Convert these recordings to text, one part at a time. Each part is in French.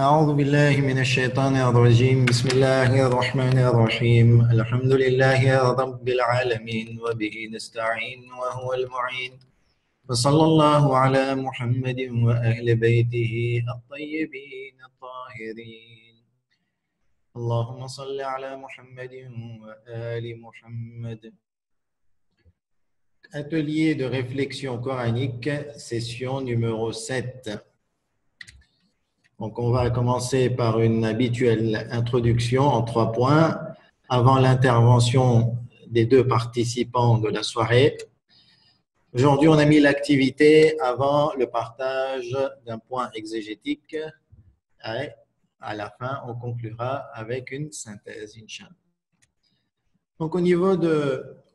أعوذ بالله من الشيطان الرجيم بسم الله الرحمن الرحيم الحمد لله رب العالمين وبه نستعين وهو المعين وصلى الله على محمد وأهل بيته الطيبين الطاهرين اللهم صل على محمد وآل محمد. Atelier de réflexion coranique, session numéro 7. Donc, on va commencer par une habituelle introduction en 3 points avant l'intervention des 2 participants de la soirée. Aujourd'hui, on a mis l'activité avant le partage d'un point exégétique. Et à la fin, on conclura avec une synthèse, Inch'Allah. Donc, au niveau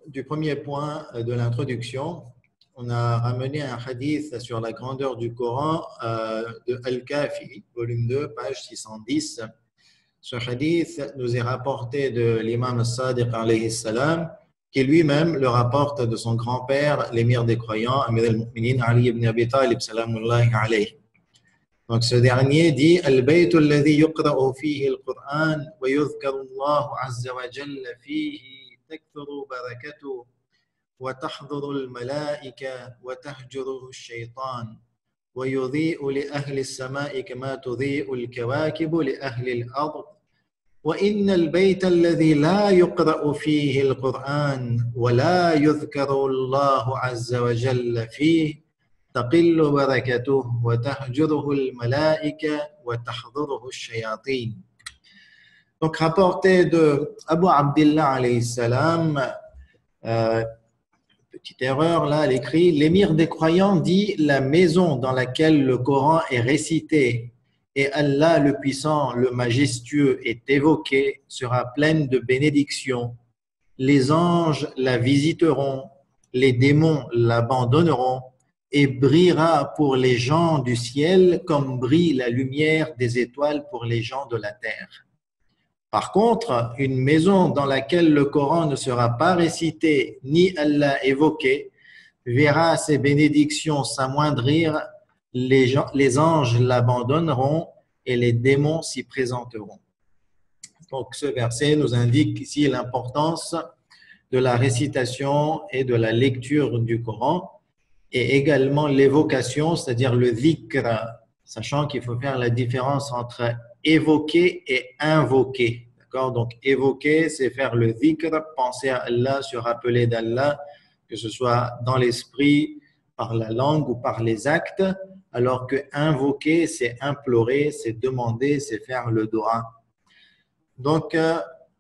du premier point de l'introduction, on a ramené un hadith sur la grandeur du Coran de Al-Kafi, volume 2, page 610. Ce hadith nous est rapporté de l'imam As-Sadiq alayhi salam, qui lui-même le rapporte de son grand-père, l'émir des croyants, Amir al-Mu'minin Ali ibn Abi Talib, salamullahi alayhi. Donc ce dernier dit Al-baytu alladhi yuqra'u fihi al-Qur'an wa yudhkaru Allah azza wa jalla fihi takthuru barakatuhu وتحضر الملائكة وتهجره الشيطان ويضيء لأهل السماء كما تضيء الكواكب لأهل الأرض وإن البيت الذي لا يقرأ فيه القرآن ولا يذكر الله عز وجل فيه تقل بركته وتهجره الملائكة وتحضره الشياطين. Donc rapporté de Abu Abdillah alayhi salam, petite erreur là, elle écrit l'émir des croyants dit la maison dans laquelle le Coran est récité et Allah le puissant, le majestueux est évoqué sera pleine de bénédictions. Les anges la visiteront, les démons l'abandonneront et brillera pour les gens du ciel comme brille la lumière des étoiles pour les gens de la terre. Par contre, une maison dans laquelle le Coran ne sera pas récité ni Allah évoqué verra ses bénédictions s'amoindrir, les anges l'abandonneront et les démons s'y présenteront. Donc ce verset nous indique ici l'importance de la récitation et de la lecture du Coran et également l'évocation, c'est-à-dire le dhikr, sachant qu'il faut faire la différence entre évoquer et invoquer. Donc, évoquer, c'est faire le dhikr, penser à Allah, se rappeler d'Allah, que ce soit dans l'esprit, par la langue ou par les actes, alors que invoquer, c'est implorer, c'est demander, c'est faire le dua. Donc,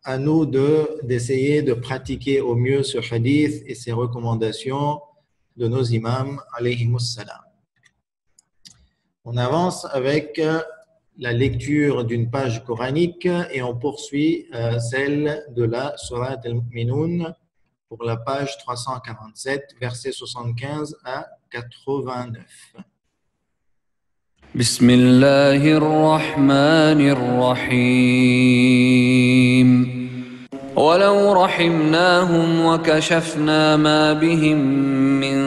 à nous d'essayer de pratiquer au mieux ce hadith et ces recommandations de nos imams, alayhimus salam. On avance avec la lecture d'une page coranique et on poursuit celle de la Surat al-Mu'minun pour la page 347, versets 75 à 89. Bismillahir-Rahmanir-Rahim. ولو رحمناهم وكشفنا ما بهم من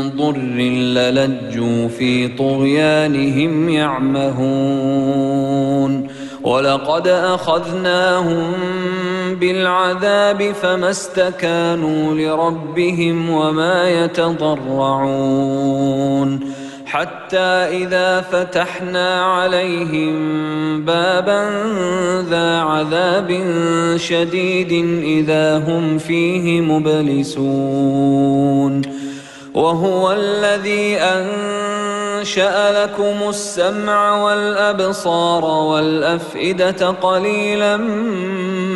ضر للجوا في طغيانهم يعمهون ولقد أخذناهم بالعذاب فما استكانوا لربهم وما يتضرعون حتى إذا فتحنا عليهم بابا ذا عذاب شديد إذا هم فيه مبلسون وهو الذي أنشأ لكم السمع والأبصار والأفئدة قليلا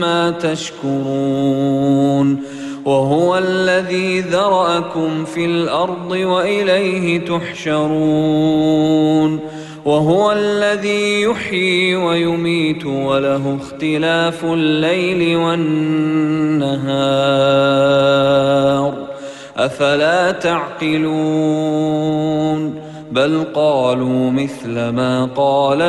ما تشكرون وهو الذي ذرأكم في الأرض وإليه تحشرون وهو الذي يحيي ويميت وله اختلاف الليل والنهار أفلا تعقلون بل قالوا مثل ما قال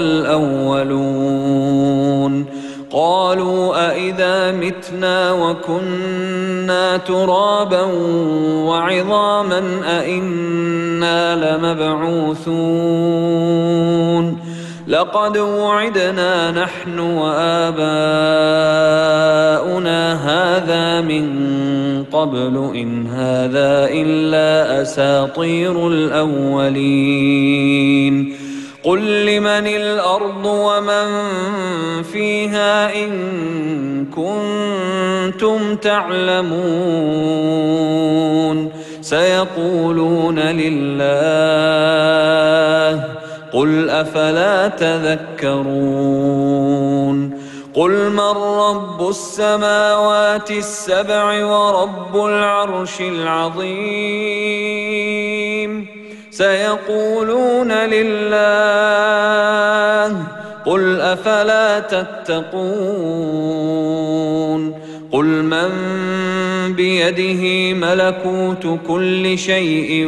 الأولون قالوا أإذا متنا وكنا ترابا وعظاما أإنا لمبعوثون لقد وعدنا نحن وآباؤنا هذا من قبل إن هذا إلا أساطير الأولين قل لمن الأرض ومن فيها إن كنتم تعلمون سيقولون لله قل أفلا تذكرون قل من رب السماوات السبع ورب العرش العظيم سيقولون لله قل أفلا تتقون قل من بيده ملكوت كل شيء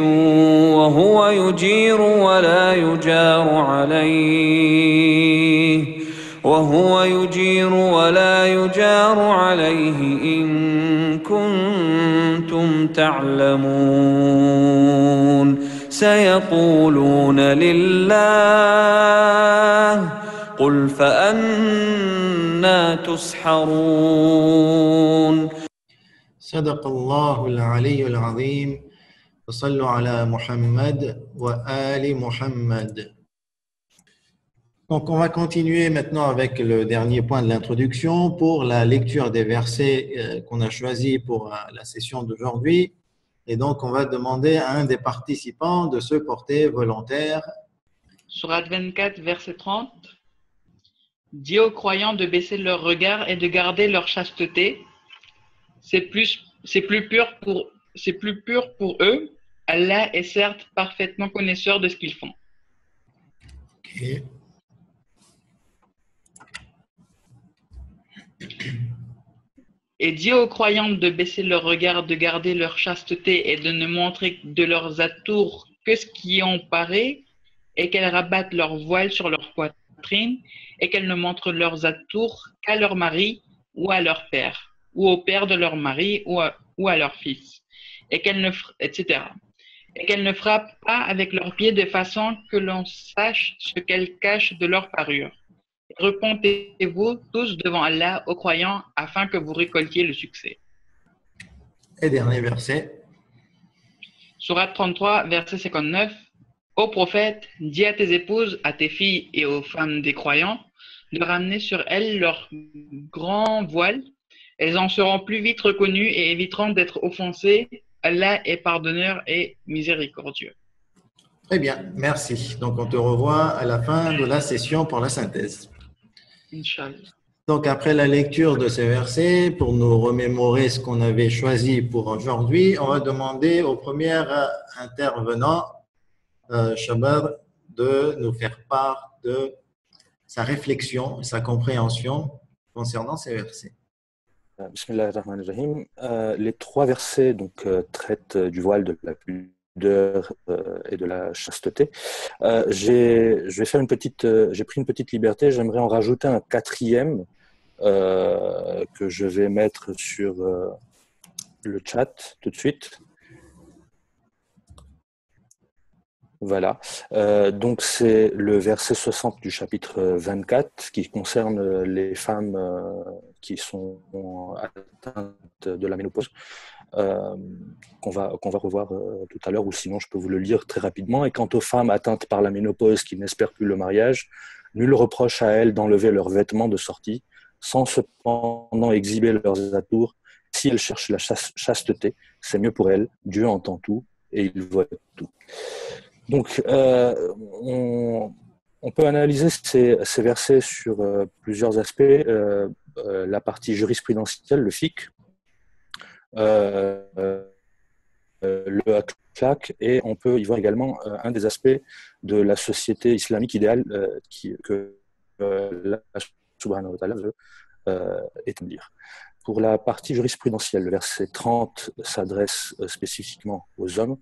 وهو يجير ولا يجار عليه إن كنتم تعلمون سيقولون لله قل فأنى تسحرون صدق الله العلي العظيم وصلوا على Muhammad wa ali Muhammad. Donc, on va continuer maintenant avec le dernier point de l'introduction pour la lecture des versets qu'on a choisis pour la session d'aujourd'hui. Et donc, on va demander à un des participants de se porter volontaire. Sourate 24, verset 30. Dis aux croyants de baisser leur regard et de garder leur chasteté. C'est plus pur pour eux. Allah est certes parfaitement connaisseur de ce qu'ils font. Okay. Et dis aux croyants de baisser leur regard, de garder leur chasteté et de ne montrer de leurs atours que ce qui en paraît, et qu'elles rabattent leur voile sur leur poitrine, et qu'elles ne montrent leurs atours qu'à leur mari ou à leur père, ou au père de leur mari ou à leur fils, etc. Et qu'elles ne frappent pas avec leurs pieds de façon que l'on sache ce qu'elles cachent de leur parure. Repentez-vous tous devant Allah aux croyants afin que vous récoltiez le succès. Et dernier verset. Sourate 33, verset 59. Ô prophète, dis à tes épouses, à tes filles et aux femmes des croyants de ramener sur elles leur grand voile. Elles en seront plus vite reconnues et éviteront d'être offensées. Allah est pardonneur et miséricordieux. Très bien, merci. Donc, on te revoit à la fin de la session pour la synthèse. Inch'Allah. Donc, après la lecture de ces versets, pour nous remémorer ce qu'on avait choisi pour aujourd'hui, on va demander au premier intervenant, Shabar, de nous faire part de sa réflexion, sa compréhension concernant ces versets. Bismillahirrahmanirrahim. Les trois versets donc, traitent du voile, de la pudeur et de la chasteté. J'ai pris une petite liberté, j'aimerais en rajouter un quatrième que je vais mettre sur le chat tout de suite. Voilà, donc c'est le verset 60 du chapitre 24 qui concerne les femmes qui sont atteintes de la ménopause, qu'on va revoir tout à l'heure, ou sinon je peux vous le lire très rapidement. Et quant aux femmes atteintes par la ménopause qui n'espèrent plus le mariage, nul reproche à elles d'enlever leurs vêtements de sortie, sans cependant exhiber leurs atours. Si elles cherchent la chasteté, c'est mieux pour elles, Dieu entend tout et il voit tout. Donc, on peut analyser ces versets sur plusieurs aspects. La partie jurisprudentielle, le fiqh, le akhlaq, et on peut y voir également un des aspects de la société islamique idéale que Allah subhanahu wa ta'ala veut établir. Pour la partie jurisprudentielle, le verset 30 s'adresse spécifiquement aux hommes,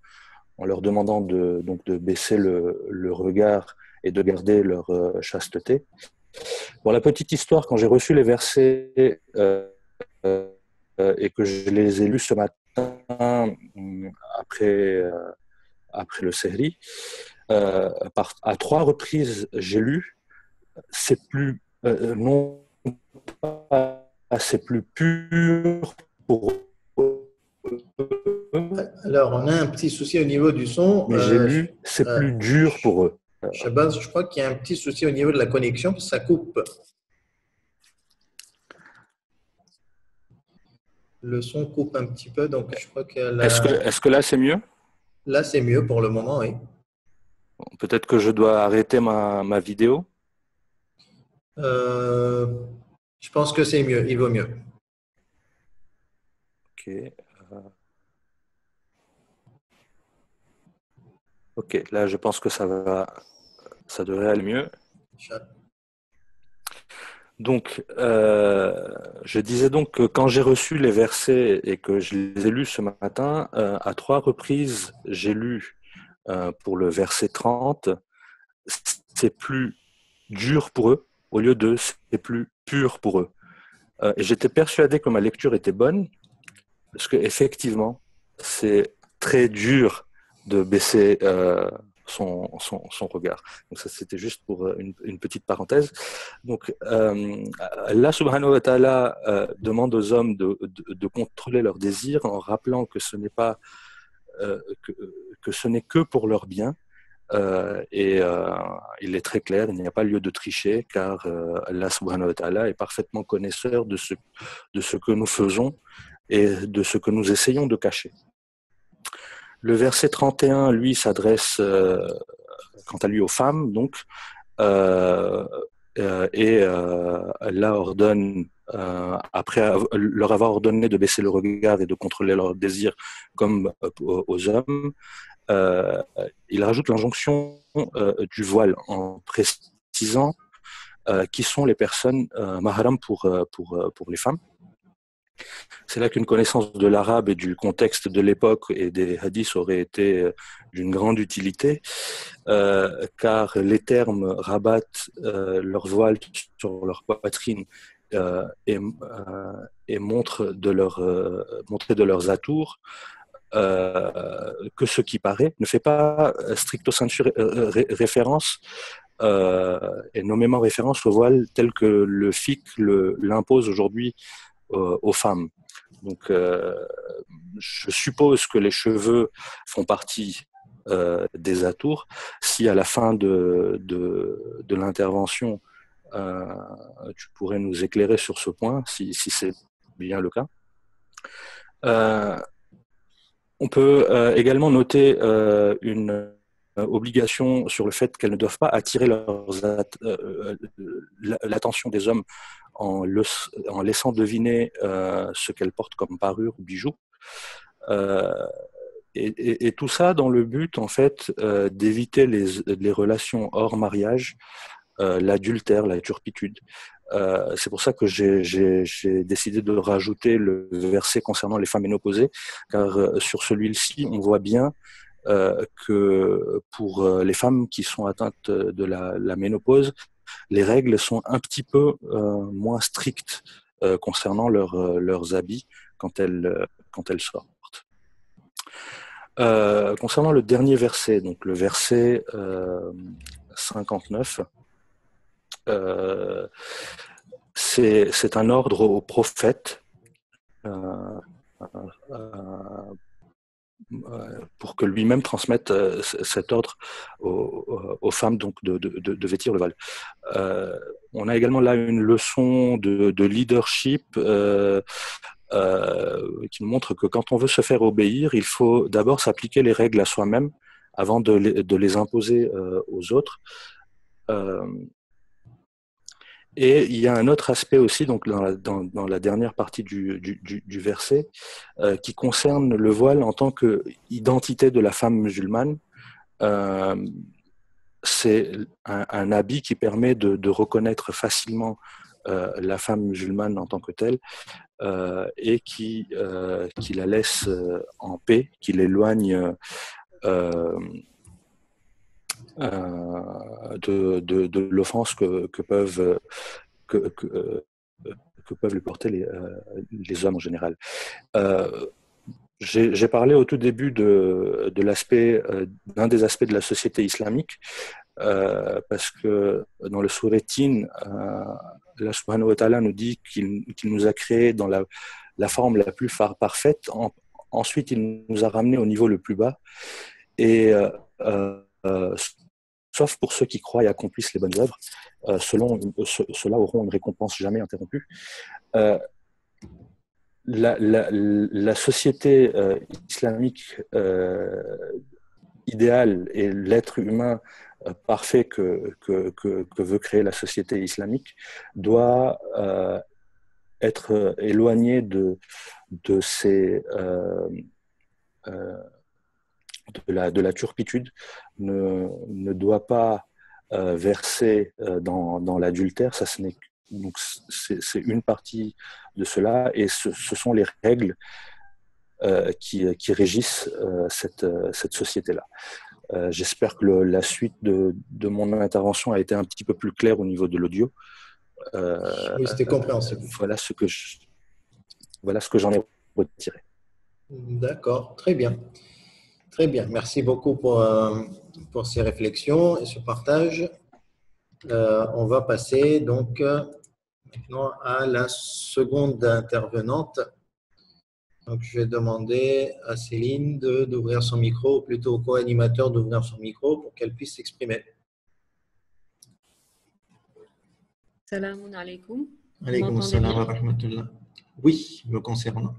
en leur demandant de baisser le regard et de garder leur chasteté. Pour la petite histoire, quand j'ai reçu les versets et que je les ai lus ce matin après le Sehri, à 3 reprises j'ai lu c'est plus non pas c'est plus pur pour eux, Alors, on a un petit souci au niveau du son. mais j'ai lu c'est Euh, plus dur pour eux. Shabazz, je crois qu'il y a un petit souci au niveau de la connexion, parce que ça coupe. Le son coupe un petit peu, donc je crois que Est-ce que là c'est mieux? là, c'est mieux pour le moment, oui. Peut-être que je dois arrêter ma vidéo. Euh, je pense que c'est mieux, il vaut mieux. Ok. Ok, là je pense que ça devrait aller mieux. Donc, je disais donc que quand j'ai reçu les versets et que je les ai lus ce matin, à 3 reprises, j'ai lu pour le verset 30, c'est plus dur pour eux, au lieu de c'est plus pur pour eux. Et j'étais persuadé que ma lecture était bonne, parce qu'effectivement, c'est très dur de baisser son regard. Donc ça, c'était juste pour une petite parenthèse. Donc, Allah subhanahu wa ta'ala demande aux hommes de contrôler leurs désirs en rappelant que ce n'est pas que ce n'est que pour leur bien. Il est très clair, il n'y a pas lieu de tricher, car Allah subhanahu wa ta'ala est parfaitement connaisseur de ce que nous faisons et de ce que nous essayons de cacher. Le verset 31, lui, s'adresse quant à lui aux femmes, donc, Allah ordonne, après leur avoir ordonné de baisser le regard et de contrôler leurs désirs comme aux hommes, il rajoute l'injonction du voile en précisant qui sont les personnes mahram pour les femmes. C'est là qu'une connaissance de l'arabe et du contexte de l'époque et des hadiths aurait été d'une grande utilité, car les termes rabattent leur voile sur leur poitrine et montrent montrer de leurs atours. Que ce qui paraît ne fait pas stricto sensu référence et nommément référence au voile tel que le fiqh l'impose aujourd'hui aux femmes. Donc, je suppose que les cheveux font partie des atours. Si à la fin de l'intervention, tu pourrais nous éclairer sur ce point, si c'est bien le cas. On peut également noter une obligation sur le fait qu'elles ne doivent pas attirer l'attention des hommes en laissant deviner ce qu'elles portent comme parure ou bijoux. Et tout ça dans le but, en fait, d'éviter les relations hors mariage, l'adultère, la turpitude. C'est pour ça que j'ai décidé de rajouter le verset concernant les femmes ménopausées, car sur celui-ci, on voit bien que pour les femmes qui sont atteintes de la ménopause, les règles sont un petit peu moins strictes concernant leurs habits quand elles sortent. Concernant le dernier verset, donc le verset 59, c'est un ordre aux prophètes pour que lui-même transmette cet ordre aux femmes, donc de vêtir le voile. On a également là une leçon de leadership qui nous montre que quand on veut se faire obéir, il faut d'abord s'appliquer les règles à soi-même avant de les imposer aux autres. Et il y a un autre aspect aussi, donc dans la dernière partie du verset, qui concerne le voile en tant qu'identité de la femme musulmane. C'est un habit qui permet de reconnaître facilement la femme musulmane en tant que telle et qui la laisse en paix, qui l'éloigne de l'offense que peuvent lui porter les hommes en général. J'ai parlé au tout début d'un des aspects de la société islamique parce que dans le Sourate Tin, Allah subhanahu wa ta'ala nous dit qu'il nous a créés dans la forme la plus parfaite. Ensuite, il nous a ramenés au niveau le plus bas. Et sauf pour ceux qui croient et accomplissent les bonnes œuvres, ceux-là auront une récompense jamais interrompue. La société islamique idéale et l'être humain parfait que veut créer la société islamique doit être éloigné de la turpitude, ne doit pas verser dans l'adultère. Ça, donc c'est une partie de cela, et ce sont les règles qui régissent cette société-là. J'espère que la suite de mon intervention a été un petit peu plus claire au niveau de l'audio. Oui, c'était compréhensible. Voilà ce que j'en ai retiré. D'accord, très bien. Très bien. Merci beaucoup pour ces réflexions et ce partage. On va passer donc maintenant à la seconde intervenante. Donc, je vais demander à Céline d'ouvrir son micro, ou plutôt au co-animateur d'ouvrir son micro pour qu'elle puisse s'exprimer. Salam alaikum. Alaykoum salam wa rahmatullah. Oui, me concernant.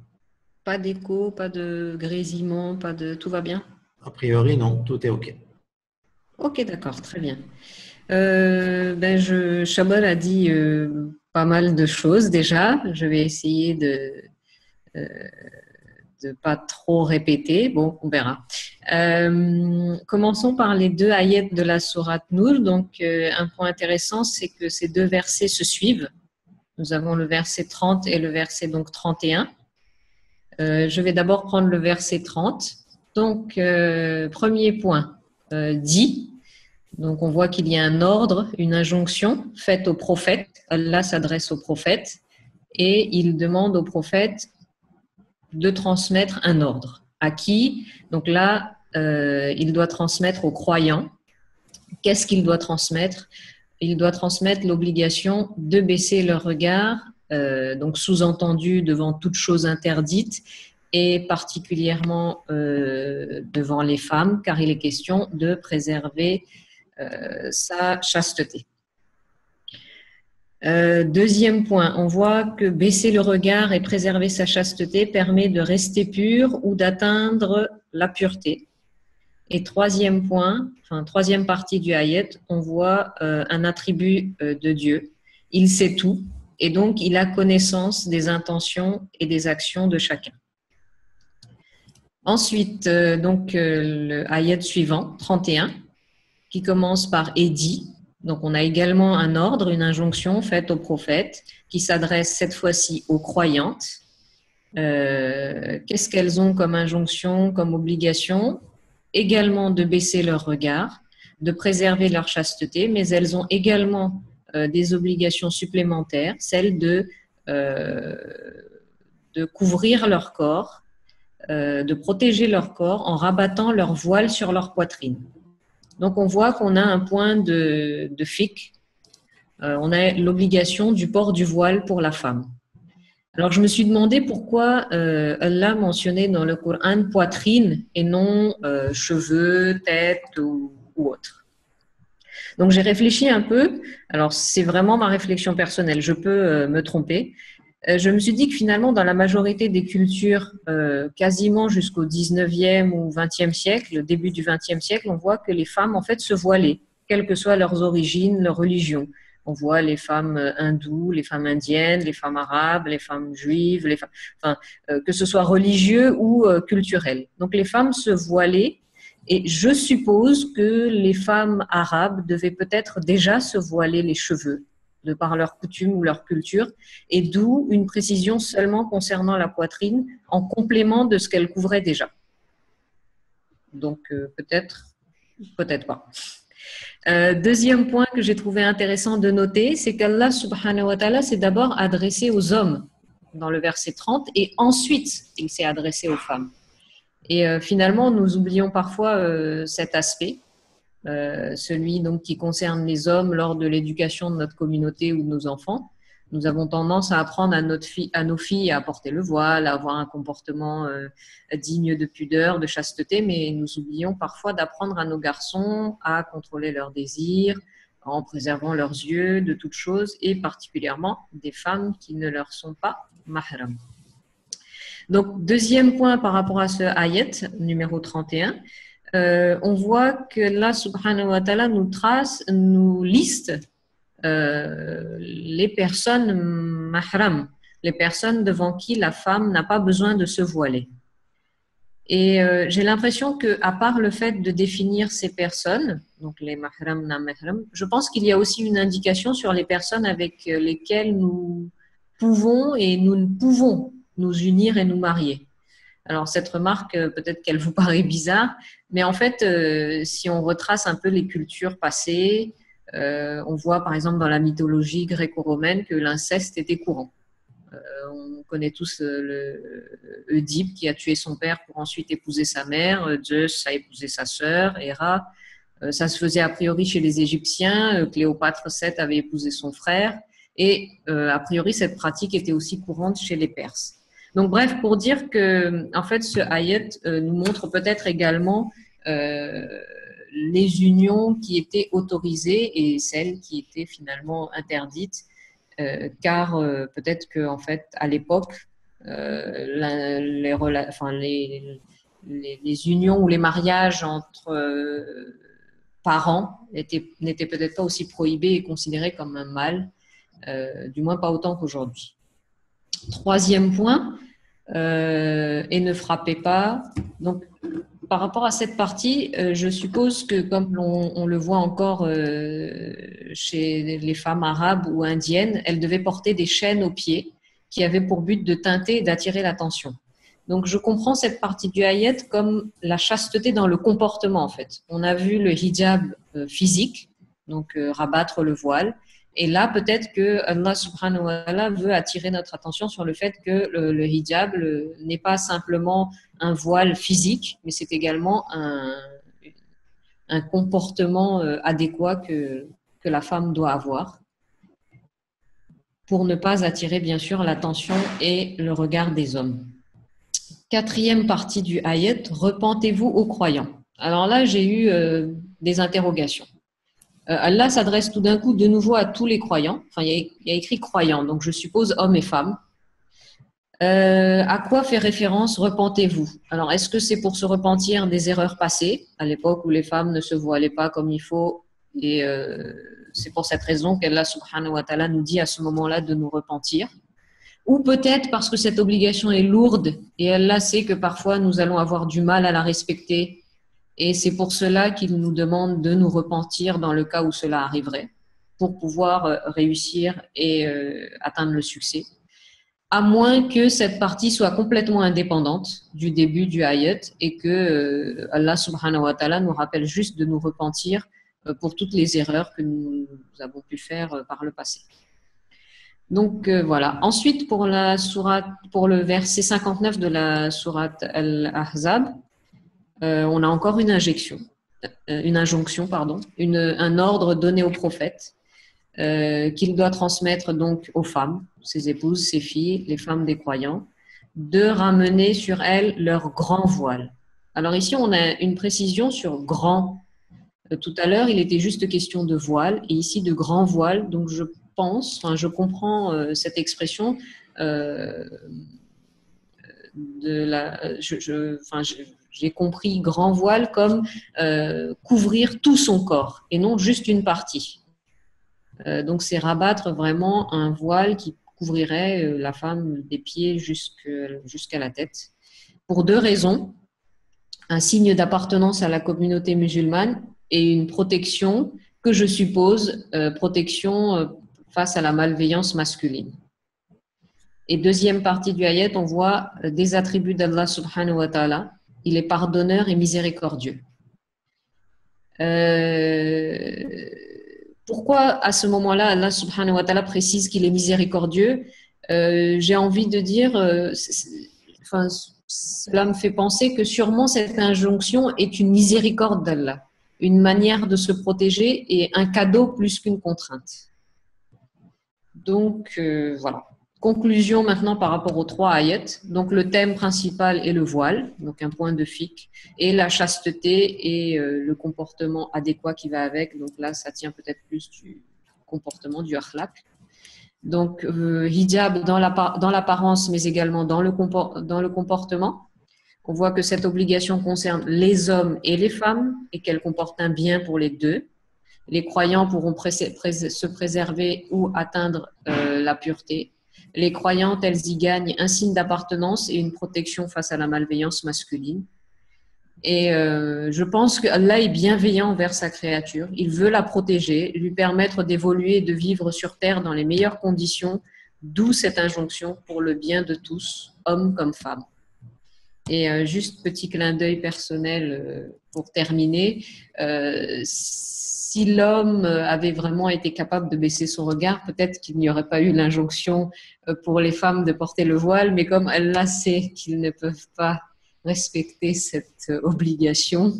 Pas d'écho, pas de grésillement, tout va bien? A priori, non, tout est OK. Ok, d'accord, très bien. Chabal a dit pas mal de choses déjà. Je vais essayer de pas trop répéter. Bon, on verra. Commençons par les deux ayats de la sourate Nour. Donc, un point intéressant, c'est que ces deux versets se suivent. Nous avons le verset 30 et le verset donc 31. Je vais d'abord prendre le verset 30. Donc, premier point, dit. Donc, on voit qu'il y a un ordre, une injonction faite au prophète. Allah s'adresse au prophète et il demande au prophète de transmettre un ordre. À qui? Donc là, il doit transmettre aux croyants. Qu'est-ce qu'il doit transmettre? Il doit transmettre l'obligation de baisser leur regard, donc sous-entendu devant toute chose interdite, et particulièrement devant les femmes, car il est question de préserver sa chasteté. Deuxième point, on voit que baisser le regard et préserver sa chasteté permet de rester pur ou d'atteindre la pureté. Et troisième point, troisième partie du ayat, on voit un attribut de Dieu. Il sait tout et donc il a connaissance des intentions et des actions de chacun. Ensuite, le ayat suivant, 31, qui commence par « et dit ». Donc, on a également un ordre, une injonction faite aux prophètes qui s'adresse cette fois-ci aux croyantes. Qu'est-ce qu'elles ont comme injonction, comme obligation? Également de baisser leur regard, de préserver leur chasteté, mais elles ont également des obligations supplémentaires, celle de couvrir leur corps, de protéger leur corps en rabattant leur voile sur leur poitrine. Donc, on voit qu'on a un point de fiqh. On a l'obligation du port du voile pour la femme. Alors, je me suis demandé pourquoi Allah mentionnait dans le Coran poitrine et non cheveux, tête ou autre. Donc, j'ai réfléchi un peu. Alors, c'est vraiment ma réflexion personnelle. Je peux me tromper. Je me suis dit que finalement, dans la majorité des cultures, quasiment jusqu'au 19e ou 20e siècle, le début du 20e siècle, on voit que les femmes, en fait, se voilaient, quelles que soient leurs origines, leur religion. On voit les femmes hindoues, les femmes indiennes, les femmes arabes, les femmes juives, que ce soit religieux ou culturel. Donc, les femmes se voilaient et je suppose que les femmes arabes devaient peut-être déjà se voiler les cheveux, de par leur coutume ou leur culture, et d'où une précision seulement concernant la poitrine en complément de ce qu'elle couvrait déjà. Donc peut-être pas. Deuxième point que j'ai trouvé intéressant de noter, c'est qu'Allah subhanahu wa ta'ala s'est d'abord adressé aux hommes dans le verset 30 et ensuite il s'est adressé aux femmes. Et finalement, nous oublions parfois cet aspect. celui donc qui concerne les hommes lors de l'éducation de notre communauté ou de nos enfants. Nous avons tendance à apprendre à nos filles à porter le voile, à avoir un comportement digne de pudeur, de chasteté, mais nous oublions parfois d'apprendre à nos garçons à contrôler leurs désirs, en préservant leurs yeux de toutes choses, et particulièrement des femmes qui ne leur sont pas mahram. Donc, deuxième point par rapport à ce ayat, numéro 31, on voit que là, subhanahu wa ta'ala nous liste les personnes mahram, les personnes devant qui la femme n'a pas besoin de se voiler. Et j'ai l'impression qu'à part le fait de définir ces personnes, donc les mahram, non mahram, je pense qu'il y a aussi une indication sur les personnes avec lesquelles nous pouvons et nous ne pouvons nous unir et nous marier. Alors cette remarque, peut-être qu'elle vous paraît bizarre, mais en fait, si on retrace un peu les cultures passées, on voit par exemple dans la mythologie gréco-romaine que l'inceste était courant. On connaît tous Oedipe qui a tué son père pour ensuite épouser sa mère, Zeus a épousé sa sœur, Héra. Ça se faisait a priori chez les Égyptiens, Cléopâtre VII avait épousé son frère, et a priori cette pratique était aussi courante chez les Perses. Donc bref, pour dire que en fait ce ayat nous montre peut-être également les unions qui étaient autorisées et celles qui étaient finalement interdites, car peut-être que en fait à l'époque les unions ou les mariages entre parents n'étaient peut-être pas aussi prohibés et considérés comme un mal, du moins pas autant qu'aujourd'hui. Troisième point, et ne frappez pas. Donc, par rapport à cette partie, je suppose que comme on le voit encore chez les femmes arabes ou indiennes, elles devaient porter des chaînes aux pieds qui avaient pour but de teinter et d'attirer l'attention. Donc, je comprends cette partie du ayat comme la chasteté dans le comportement, en fait. On a vu le hijab physique, donc rabattre le voile. Et là, peut-être que Allah subhanahu wa ta'ala veut attirer notre attention sur le fait que le hijab n'est pas simplement un voile physique, mais c'est également un comportement adéquat que la femme doit avoir pour ne pas attirer, bien sûr, l'attention et le regard des hommes. Quatrième partie du ayat, repentez-vous aux croyants. Alors là, j'ai eu des interrogations. Allah s'adresse tout d'un coup de nouveau à tous les croyants. Enfin, il y a écrit croyants, donc je suppose hommes et femmes. À quoi fait référence repentez-vous? Alors, est-ce que c'est pour se repentir des erreurs passées, à l'époque où les femmes ne se voilaient pas comme il faut, et c'est pour cette raison qu'Allah subhanahu wa ta'ala nous dit à ce moment-là de nous repentir? Ou peut-être parce que cette obligation est lourde et Allah sait que parfois nous allons avoir du mal à la respecter. Et c'est pour cela qu'il nous demande de nous repentir dans le cas où cela arriverait, pour pouvoir réussir et atteindre le succès. À moins que cette partie soit complètement indépendante du début du ayat et que Allah subhanahu wa ta'ala nous rappelle juste de nous repentir pour toutes les erreurs que nous avons pu faire par le passé. Donc voilà. Ensuite, pour le verset 59 de la sourate Al-Ahzab, on a encore une injonction, un ordre donné au prophète qu'il doit transmettre donc aux femmes, ses épouses, ses filles, les femmes des croyants, de ramener sur elles leur grand voile. Alors ici, on a une précision sur grand. Tout à l'heure, il était juste question de voile et ici de grand voile. Donc je comprends cette expression j'ai compris grand voile comme couvrir tout son corps et non juste une partie. Donc c'est rabattre vraiment un voile qui couvrirait la femme des pieds jusqu'à la tête. Pour deux raisons. Un signe d'appartenance à la communauté musulmane et une protection que je suppose, face à la malveillance masculine. Et deuxième partie du ayat, on voit des attributs d'Allah subhanahu wa ta'ala. Il est pardonneur et miséricordieux. Pourquoi à ce moment-là, Allah subhanahu wa ta'ala précise qu'il est miséricordieux? J'ai envie de dire, cela me fait penser que sûrement cette injonction est une miséricorde d'Allah. une manière de se protéger et un cadeau plus qu'une contrainte. Donc, voilà. Conclusion maintenant par rapport aux 3 ayats. Donc, le thème principal est le voile, donc un point de fiqh, et la chasteté et le comportement adéquat qui va avec. Donc là, ça tient peut-être plus du comportement, du akhlaq. Donc, hijab dans l'apparence, mais également dans le comportement. On voit que cette obligation concerne les hommes et les femmes et qu'elle comporte un bien pour les deux. Les croyants pourront se préserver ou atteindre la pureté. Les croyantes, elles y gagnent un signe d'appartenance et une protection face à la malveillance masculine. Et je pense qu'Allah est bienveillant envers sa créature. Il veut la protéger, lui permettre d'évoluer et de vivre sur terre dans les meilleures conditions, d'où cette injonction pour le bien de tous, hommes comme femmes. Et juste petit clin d'œil personnel pour terminer. Si l'homme avait vraiment été capable de baisser son regard, peut-être qu'il n'y aurait pas eu l'injonction pour les femmes de porter le voile, mais comme Allah sait qu'ils ne peuvent pas respecter cette obligation,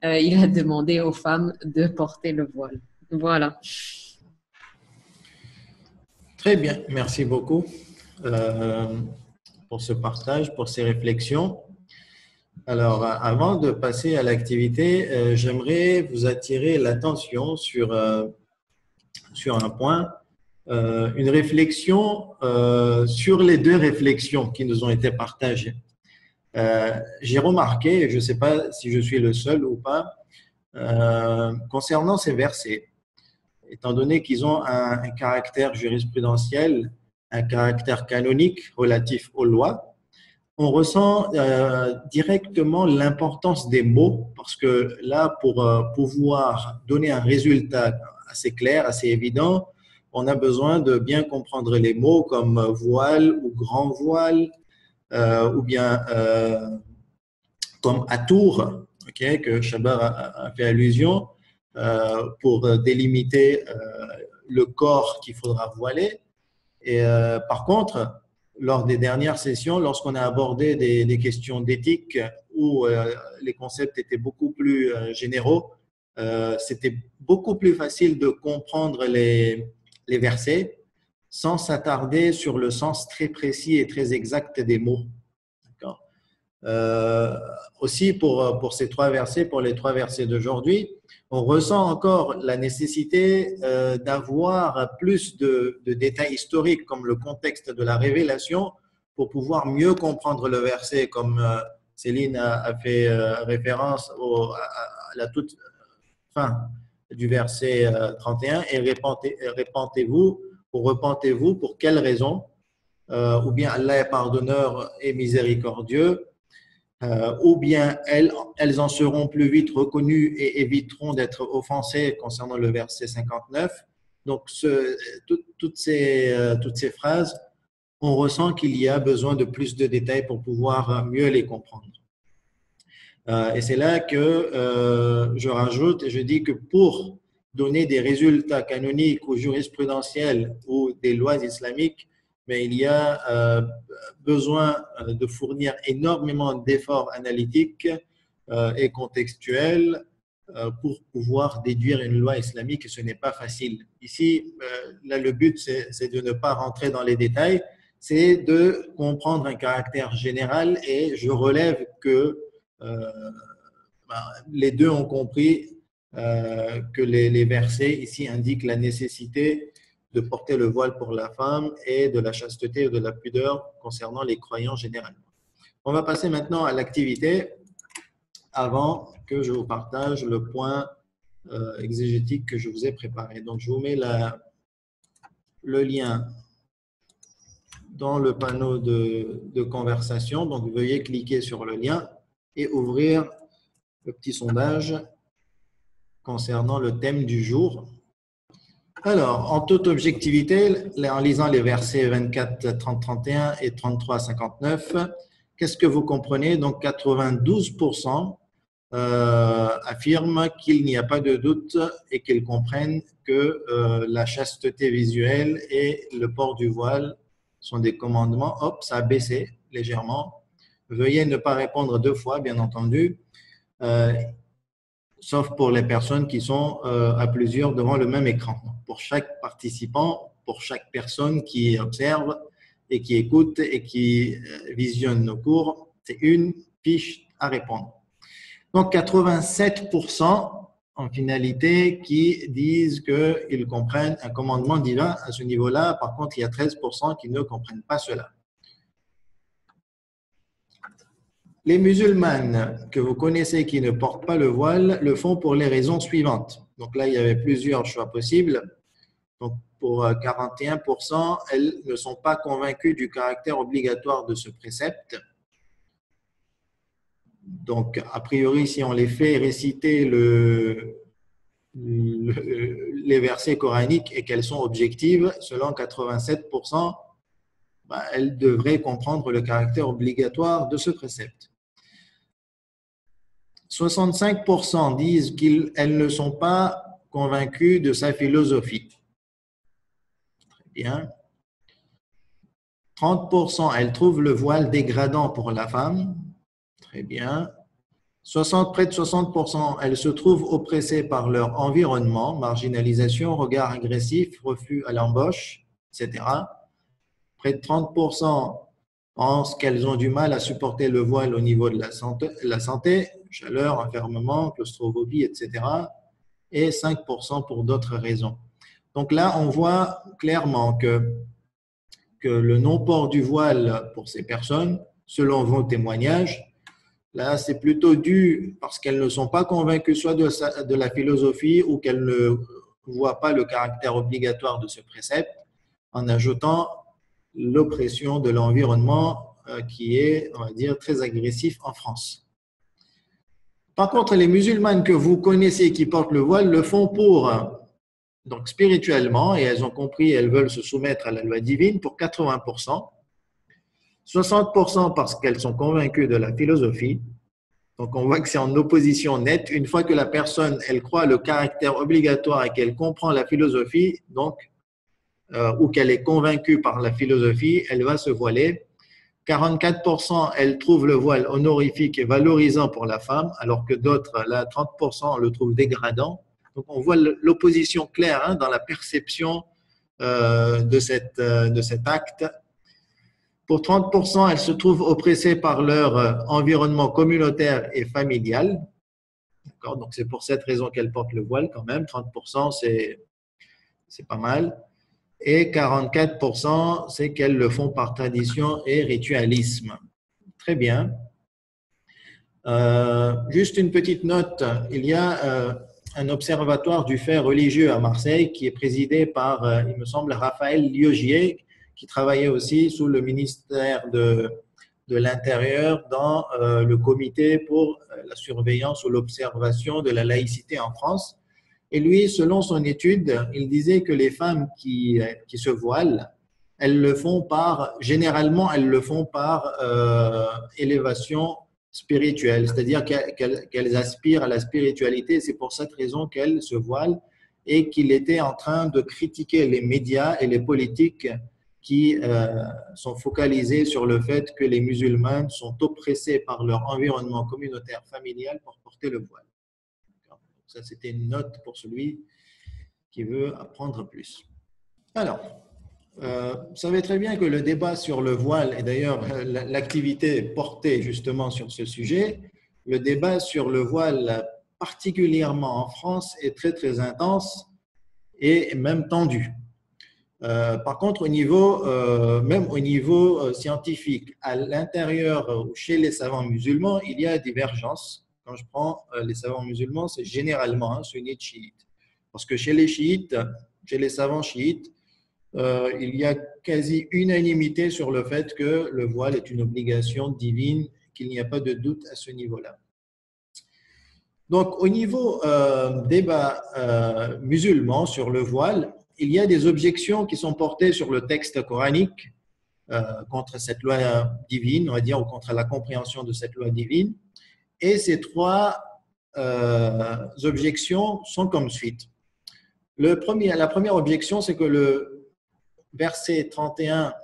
il a demandé aux femmes de porter le voile. Voilà. Très bien, merci beaucoup pour ce partage, pour ces réflexions. Alors, avant de passer à l'activité, j'aimerais vous attirer l'attention sur un point, une réflexion sur les 2 réflexions qui nous ont été partagées. J'ai remarqué, et je ne sais pas si je suis le seul ou pas, concernant ces versets, étant donné qu'ils ont un caractère jurisprudentiel, un caractère canonique relatif aux lois, on ressent directement l'importance des mots, parce que là, pour pouvoir donner un résultat assez clair, assez évident, on a besoin de bien comprendre les mots comme voile ou grand voile, ou bien comme atour, okay, que Chabar a fait allusion, pour délimiter le corps qu'il faudra voiler. Et par contre, lors des dernières sessions, lorsqu'on a abordé des questions d'éthique où les concepts étaient beaucoup plus généraux, c'était beaucoup plus facile de comprendre les versets sans s'attarder sur le sens très précis et très exact des mots. Aussi, pour ces 3 versets, pour les 3 versets d'aujourd'hui, on ressent encore la nécessité d'avoir plus de détails historiques comme le contexte de la révélation pour pouvoir mieux comprendre le verset, comme Céline a fait référence à la toute fin du verset 31, et repentez-vous pour quelle raison, ou bien Allah est pardonneur et miséricordieux, ou bien elles en seront plus vite reconnues et éviteront d'être offensées concernant le verset 59. Donc, toutes ces phrases, on ressent qu'il y a besoin de plus de détails pour pouvoir mieux les comprendre. Et c'est là que je rajoute et je dis que pour donner des résultats canoniques ou jurisprudentiels ou des lois islamiques, mais il y a besoin de fournir énormément d'efforts analytiques et contextuels pour pouvoir déduire une loi islamique, et ce n'est pas facile. Ici, là, le but, c'est de ne pas rentrer dans les détails, c'est de comprendre un caractère général, et je relève que les 2 ont compris que les versets ici indiquent la nécessité de porter le voile pour la femme et de la chasteté et de la pudeur concernant les croyants généralement. On va passer maintenant à l'activité avant que je vous partage le point exégétique que je vous ai préparé. Donc, je vous mets le lien dans le panneau de conversation. Donc, veuillez cliquer sur le lien et ouvrir le petit sondage concernant le thème du jour. Alors, en toute objectivité, en lisant les versets 24, 30, 31 et 33, 59, qu'est-ce que vous comprenez? Donc, 92% affirment qu'il n'y a pas de doute et qu'ils comprennent que la chasteté visuelle et le port du voile sont des commandements. Hop, ça a baissé légèrement. Veuillez ne pas répondre 2 fois, bien entendu. sauf pour les personnes qui sont à plusieurs devant le même écran. Pour chaque participant, pour chaque personne qui observe et qui écoute et qui visionne nos cours, c'est une fiche à répondre. Donc, 87% en finalité qui disent qu'ils comprennent un commandement divin à ce niveau-là. Par contre, il y a 13% qui ne comprennent pas cela. Les musulmanes que vous connaissez qui ne portent pas le voile le font pour les raisons suivantes. Donc là, il y avait plusieurs choix possibles. Donc pour 41%, elles ne sont pas convaincues du caractère obligatoire de ce précepte. Donc, a priori, si on les fait réciter les versets coraniques et qu'elles sont objectives, selon 87%, elles devraient comprendre le caractère obligatoire de ce précepte. 65% disent qu'elles ne sont pas convaincues de sa philosophie. Très bien. 30%, elles trouvent le voile dégradant pour la femme. Très bien. Près de 60%, elles se trouvent oppressées par leur environnement, marginalisation, regard agressif, refus à l'embauche, etc. Près de 30% pensent qu'elles ont du mal à supporter le voile au niveau de la santé, chaleur, enfermement, claustrophobie, etc. Et 5% pour d'autres raisons. Donc là, on voit clairement que le non-port du voile pour ces personnes, selon vos témoignages, là, c'est plutôt dû parce qu'elles ne sont pas convaincues soit de la philosophie ou qu'elles ne voient pas le caractère obligatoire de ce précepte, en ajoutant l'oppression de l'environnement qui est, on va dire, très agressif en France. Par contre, les musulmanes que vous connaissez qui portent le voile le font donc spirituellement, et elles ont compris, elles veulent se soumettre à la loi divine pour 80%, 60% parce qu'elles sont convaincues de la philosophie. Donc, on voit que c'est en opposition nette. Une fois que la personne, elle croit le caractère obligatoire et qu'elle comprend la philosophie, donc, ou qu'elle est convaincue par la philosophie, elle va se voiler. 44%, elles trouvent le voile honorifique et valorisant pour la femme, alors que d'autres, là, 30%, le trouvent dégradant. Donc, on voit l'opposition claire dans la perception de cet acte. Pour 30%, elles se trouvent oppressées par leur environnement communautaire et familial. Donc, c'est pour cette raison qu'elles portent le voile quand même. 30%, c'est pas mal. Et 44%, c'est qu'elles le font par tradition et ritualisme. Très bien. Juste une petite note. Il y a un observatoire du fait religieux à Marseille qui est présidé par, il me semble, Raphaël Liogier, qui travaillait aussi sous le ministère de l'Intérieur dans le comité pour la surveillance ou l'observation de la laïcité en France. Et lui, selon son étude, il disait que les femmes qui se voilent, généralement, elles le font par élévation spirituelle, c'est-à-dire qu'elles aspirent à la spiritualité. C'est pour cette raison qu'elles se voilent et qu'il était en train de critiquer les médias et les politiques qui sont focalisés sur le fait que les musulmans sont oppressés par leur environnement communautaire familial pour porter le voile. Ça, c'était une note pour celui qui veut apprendre plus. Alors, vous savez très bien que le débat sur le voile, et d'ailleurs l'activité portée justement sur ce sujet, le débat sur le voile, particulièrement en France, est très très intense et même tendu. Par contre, même au niveau scientifique, à l'intérieur, chez les savants musulmans, il y a divergence. Quand je prends les savants musulmans, c'est généralement sunnites, chiites. Parce que chez les chiites, chez les savants chiites, il y a quasi unanimité sur le fait que le voile est une obligation divine, qu'il n'y a pas de doute à ce niveau-là. Donc, au niveau débat musulman sur le voile, il y a des objections qui sont portées sur le texte coranique contre cette loi divine, on va dire, ou contre la compréhension de cette loi divine. Et ces trois objections sont comme suite. La première objection, c'est que le verset 31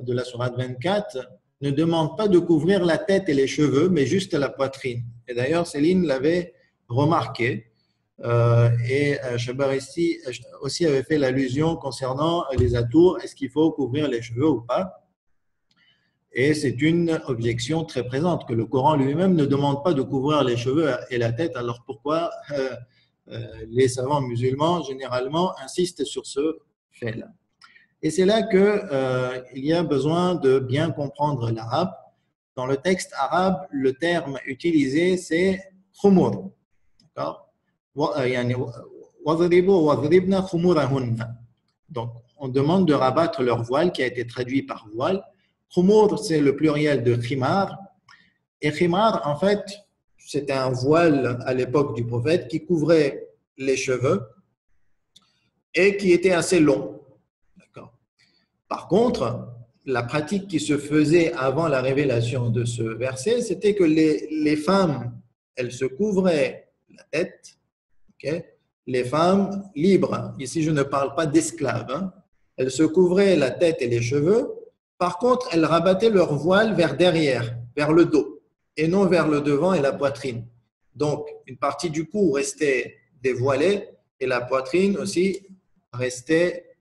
de la sourate 24 ne demande pas de couvrir la tête et les cheveux, mais juste la poitrine. Et d'ailleurs, Céline l'avait remarqué. Et Chabaristi aussi avait fait l'allusion concernant les atours, est-ce qu'il faut couvrir les cheveux ou pas? Et c'est une objection très présente, que le Coran lui-même ne demande pas de couvrir les cheveux et la tête, alors pourquoi les savants musulmans généralement insistent sur ce fait-là? Et c'est là qu'il y a besoin de bien comprendre l'arabe. Dans le texte arabe, le terme utilisé c'est khumur. D'accord? Donc, on demande de rabattre leur voile qui a été traduit par voile. Khumur, c'est le pluriel de khimar. Et khimar, en fait, c'était un voile à l'époque du prophète qui couvrait les cheveux et qui était assez long. D'accord. Par contre, la pratique qui se faisait avant la révélation de ce verset, c'était que les femmes, elles se couvraient la tête. Okay. Les femmes libres, ici je ne parle pas d'esclaves, hein. Elles se couvraient la tête et les cheveux. Par contre, elles rabattaient leur voile vers derrière, vers le dos, et non vers le devant et la poitrine. Donc, une partie du cou restait dévoilée et la poitrine aussi restait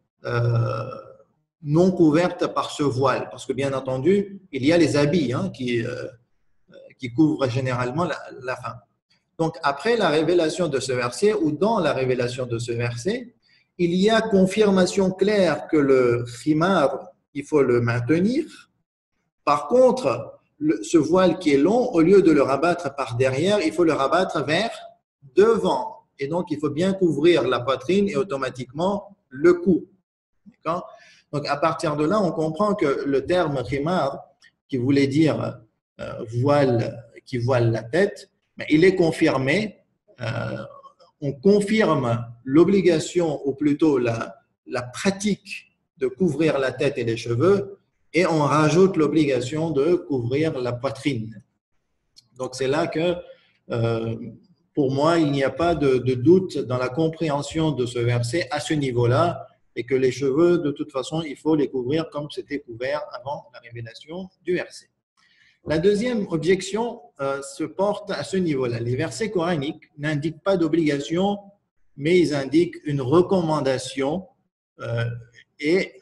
non couverte par ce voile. Parce que bien entendu, il y a les habits hein, qui couvrent généralement la femme. Donc, après la révélation de ce verset, ou dans la révélation de ce verset, il y a confirmation claire que le khimar, il faut le maintenir. Par contre, ce voile qui est long, au lieu de le rabattre par derrière, il faut le rabattre vers devant. Et donc, il faut bien couvrir la poitrine et automatiquement le cou. D'accord? Donc, à partir de là, on comprend que le terme khimar, qui voulait dire voile, qui voile la tête, mais il est confirmé. On confirme l'obligation, ou plutôt la pratique de couvrir la tête et les cheveux, et on rajoute l'obligation de couvrir la poitrine. Donc, c'est là que, pour moi, il n'y a pas de doute dans la compréhension de ce verset à ce niveau-là, et que les cheveux, de toute façon, il faut les couvrir comme c'était couvert avant la révélation du verset. La deuxième objection se porte à ce niveau-là. Les versets coraniques n'indiquent pas d'obligation, mais ils indiquent une recommandation et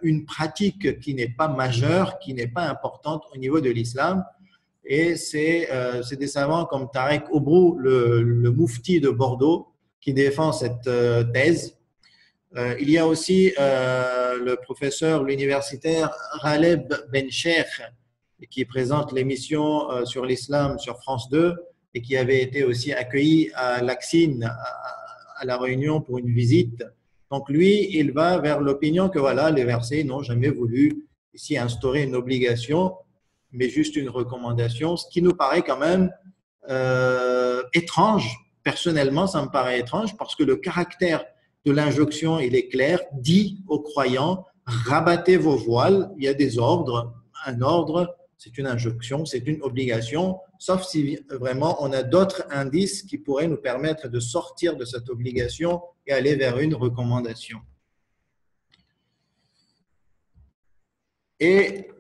une pratique qui n'est pas majeure, qui n'est pas importante au niveau de l'islam. Et c'est des savants comme Tarek Obrou, le moufti de Bordeaux, qui défend cette thèse. Il y a aussi le professeur universitaire Ghaleb Ben Cheikh, qui présente l'émission sur l'islam sur France 2 et qui avait été aussi accueilli à l'Axine, à La Réunion pour une visite. Donc lui, il va vers l'opinion que voilà, les versets n'ont jamais voulu ici instaurer une obligation, mais juste une recommandation, ce qui nous paraît quand même étrange. Personnellement, ça me paraît étrange parce que le caractère de l'injonction, il est clair, dit aux croyants, rabattez vos voiles, il y a des ordres, un ordre, c'est une injonction, c'est une obligation, sauf si vraiment on a d'autres indices qui pourraient nous permettre de sortir de cette obligation et aller vers une recommandation. Et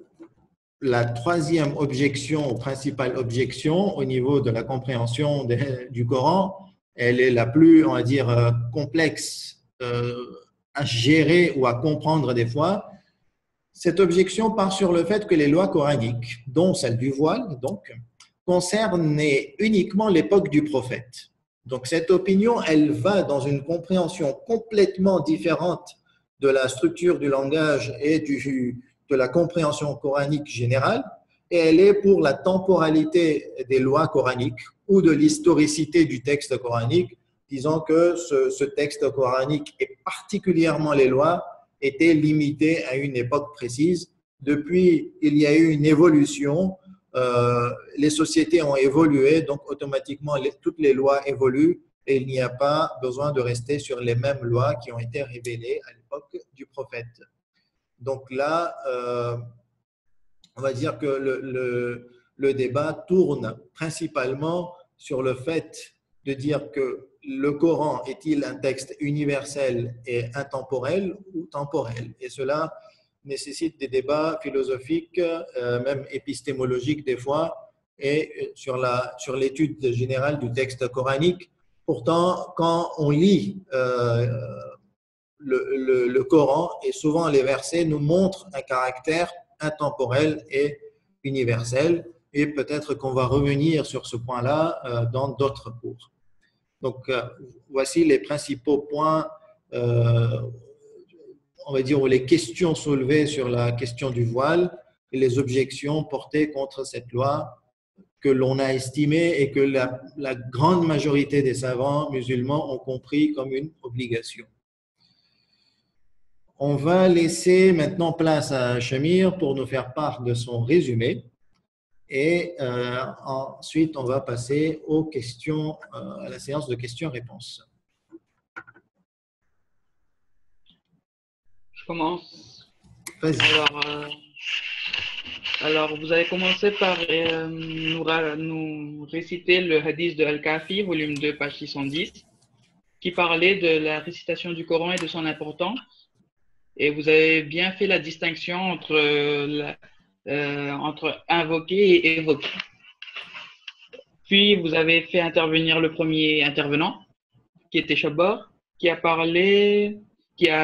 la troisième objection, ou principale objection au niveau de la compréhension du Coran, elle est la plus, on va dire, complexe à gérer ou à comprendre des fois. Cette objection part sur le fait que les lois coraniques, dont celle du voile, donc, concernent uniquement l'époque du prophète. Donc, cette opinion, elle va dans une compréhension complètement différente de la structure du langage et de la compréhension coranique générale, et elle est pour la temporalité des lois coraniques ou de l'historicité du texte coranique, disant que ce texte coranique et particulièrement les lois étaient limitées à une époque précise. Depuis, il y a eu une évolution, les sociétés ont évolué, donc automatiquement toutes les lois évoluent et il n'y a pas besoin de rester sur les mêmes lois qui ont été révélées à l'époque du prophète. Donc là, on va dire que le débat tourne principalement sur le fait de dire que le Coran est-il un texte universel et intemporel ou temporel? Et cela nécessite des débats philosophiques, même épistémologiques des fois, et sur l'étude générale du texte coranique. Pourtant, quand on lit le Coran, et souvent les versets nous montrent un caractère intemporel et universel, et peut-être qu'on va revenir sur ce point-là dans d'autres cours. Donc, voici les principaux points, on va dire, ou les questions soulevées sur la question du voile et les objections portées contre cette loi que l'on a estimée et que la grande majorité des savants musulmans ont compris comme une obligation. On va laisser maintenant place à Shamir pour nous faire part de son résumé. Et ensuite, on va passer aux questions, à la séance de questions-réponses. Je commence. Vas-y. Alors, vous avez commencé par nous réciter le hadith de Al-Kafi, volume 2, page 610, qui parlait de la récitation du Coran et de son importance. Et vous avez bien fait la distinction entre invoquer et évoquer. Puis, vous avez fait intervenir le premier intervenant, qui était Chabor, qui a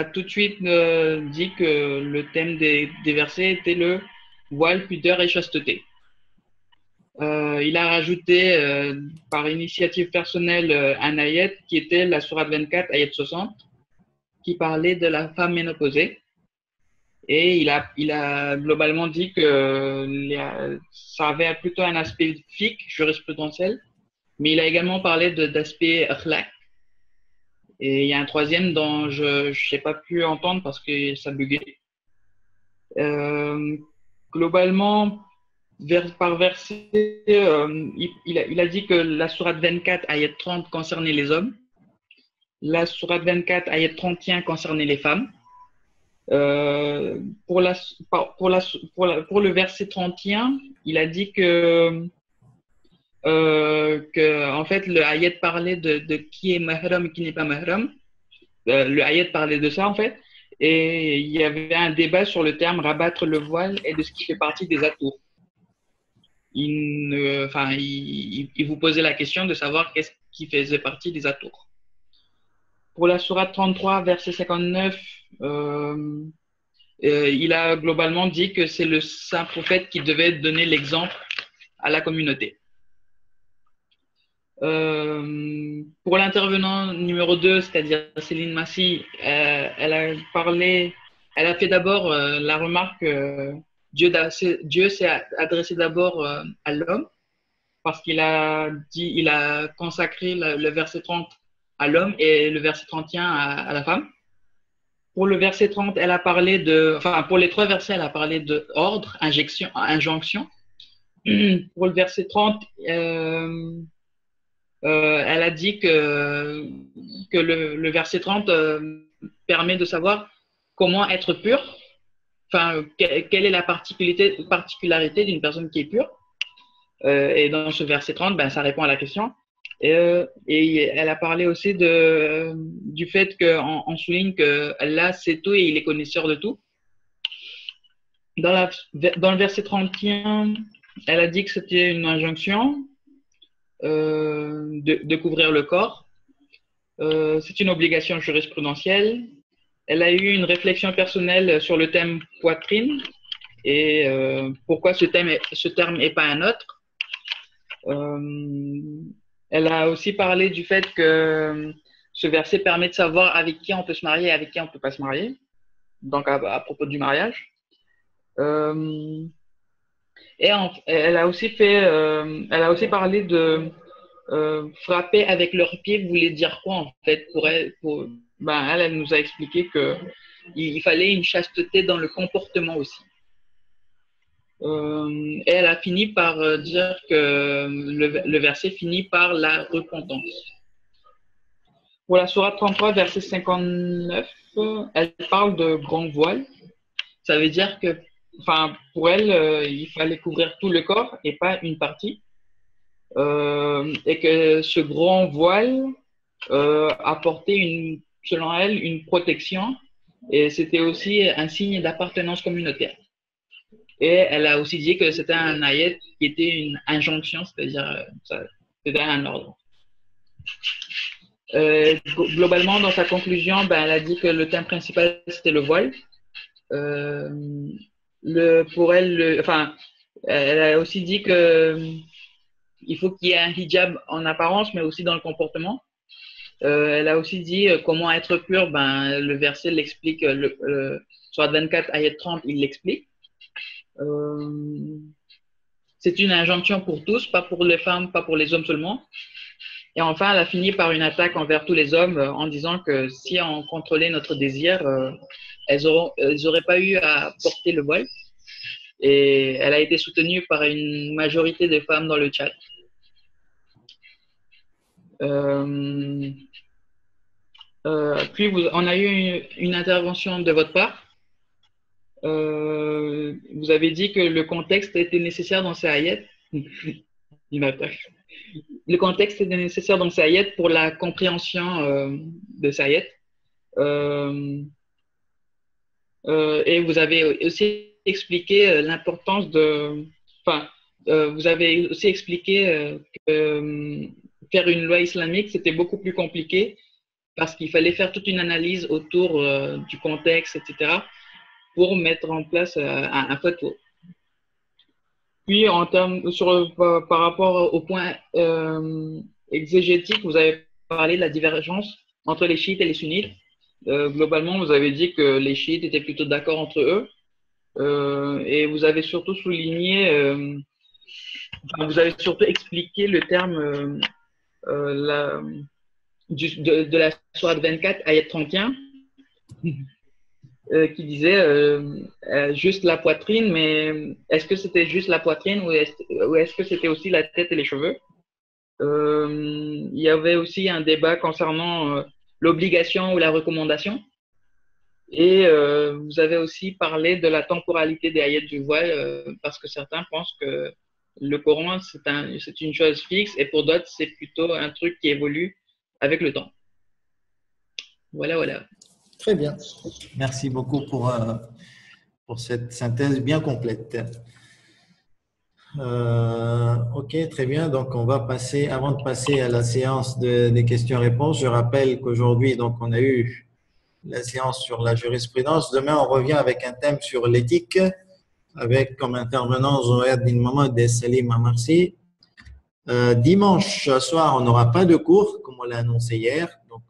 tout de suite dit que le thème des versets était le voile, pudeur et chasteté. Il a rajouté par initiative personnelle un ayat qui était la sourate 24, ayat 60, qui parlait de la femme ménopausée. Et il a globalement dit que ça avait plutôt un aspect fiqh, jurisprudentiel, mais il a également parlé d'aspect akhlaq. Et il y a un troisième dont je n'ai pas pu entendre parce que ça buguait. Globalement, par verset, il a dit que la sourate 24, ayat 30, concernait les hommes. La sourate 24, ayat 31, concernait les femmes. Pour le verset 31, il a dit que en fait, le ayat parlait de qui est mahram et qui n'est pas mahram. Le ayat parlait de ça, en fait. Et il y avait un débat sur le terme rabattre le voile et de ce qui fait partie des atours. Il vous posait la question de savoir qu'est-ce qui faisait partie des atours. Pour la sourate 33, verset 59, il a globalement dit que c'est le saint prophète qui devait donner l'exemple à la communauté. Pour l'intervenant numéro 2, c'est-à-dire Céline Massy, elle a fait d'abord la remarque que Dieu s'est adressé d'abord à l'homme, parce qu'il a consacré le verset 30 à l'homme et le verset 31 à la femme. Pour le verset 30, elle a parlé pour les 3 versets, elle a parlé de ordre, injonction. Pour le verset 30, elle a dit que le verset 30 permet de savoir comment être pur, quelle est la particularité d'une personne qui est pure. Et dans ce verset 30, ça répond à la question. Et elle a parlé aussi du fait qu'on souligne que Allah sait tout et il est connaisseur de tout. Dans le verset 31, elle a dit que c'était une injonction de couvrir le corps. C'est une obligation jurisprudentielle. Elle a eu une réflexion personnelle sur le thème poitrine et pourquoi ce terme n'est pas un autre. Elle a aussi parlé du fait que ce verset permet de savoir avec qui on peut se marier et avec qui on ne peut pas se marier, donc à propos du mariage. Et elle a aussi parlé de frapper avec leurs pieds voulait dire quoi en fait pour elle. Elle nous a expliqué qu'il fallait une chasteté dans le comportement aussi. Et elle a fini par dire que le verset finit par la repentance. Pour la sourate 33, verset 59, elle parle de grand voile. Ça veut dire que, pour elle, il fallait couvrir tout le corps et pas une partie. Et que ce grand voile apportait, selon elle, une protection. Et c'était aussi un signe d'appartenance communautaire. Et elle a aussi dit que c'était un ayat qui était une injonction, c'est-à-dire c'était un ordre. Globalement, dans sa conclusion, ben, elle a dit que le thème principal, c'était le voile. Pour elle, enfin, elle a aussi dit que il faut qu'il y ait un hijab en apparence, mais aussi dans le comportement. Elle a aussi dit comment être pur. Ben, le verset l'explique, sur 24, ayat 30, il l'explique. C'est une injonction pour tous, pas pour les femmes, pas pour les hommes seulement. Et enfin, elle a fini par une attaque envers tous les hommes en disant que si on contrôlait notre désir, elles n'auraient pas eu à porter le voile. Et elle a été soutenue par une majorité de femmes dans le chat. Puis, on a eu une intervention de votre part. Vous avez dit que le contexte était nécessaire dans ces ayats. Une attaque. Le contexte était nécessaire dans ces ayats pour la compréhension de ces ayats. Et vous avez aussi expliqué l'importance de... Enfin, vous avez aussi expliqué que faire une loi islamique, c'était beaucoup plus compliqué parce qu'il fallait faire toute une analyse autour du contexte, etc., pour mettre en place un fatwa. Puis, par rapport au point exégétique, vous avez parlé de la divergence entre les chiites et les sunnites. Globalement, vous avez dit que les chiites étaient plutôt d'accord entre eux. Et vous avez surtout souligné, vous avez surtout expliqué le terme de la sourate 24, ayat 31, qui disait juste la poitrine, mais est-ce que c'était juste la poitrine ou est-ce que c'était aussi la tête et les cheveux? Il y avait aussi un débat concernant l'obligation ou la recommandation. Et vous avez aussi parlé de la temporalité des ayats du voile, parce que certains pensent que le Coran, c'est une chose fixe, et pour d'autres, c'est plutôt un truc qui évolue avec le temps. Voilà, voilà. Très bien. Merci beaucoup pour cette synthèse bien complète. Ok, très bien. Donc, on va passer, avant de passer à la séance des questions-réponses, je rappelle qu'aujourd'hui, donc, on a eu la séance sur la jurisprudence. Demain, on revient avec un thème sur l'éthique, avec comme intervenant Zohair Din Mohamed et Salim Amarsi. Dimanche soir, on n'aura pas de cours, comme on l'a annoncé hier, donc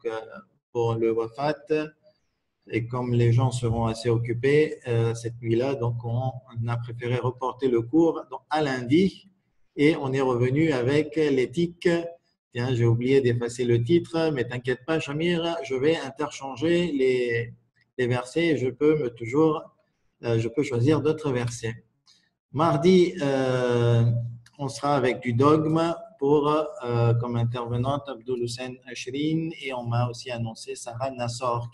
pour le Wafat. Et comme les gens seront assez occupés cette nuit-là, donc on a préféré reporter le cours à lundi et on est revenu avec l'éthique. Tiens, j'ai oublié d'effacer le titre, mais t'inquiète pas, Shamir, je vais interchanger les versets et je peux choisir d'autres versets. Mardi, on sera avec du dogme comme intervenante Abdul Hussein Ashrin et on m'a aussi annoncé Sarah Nassor.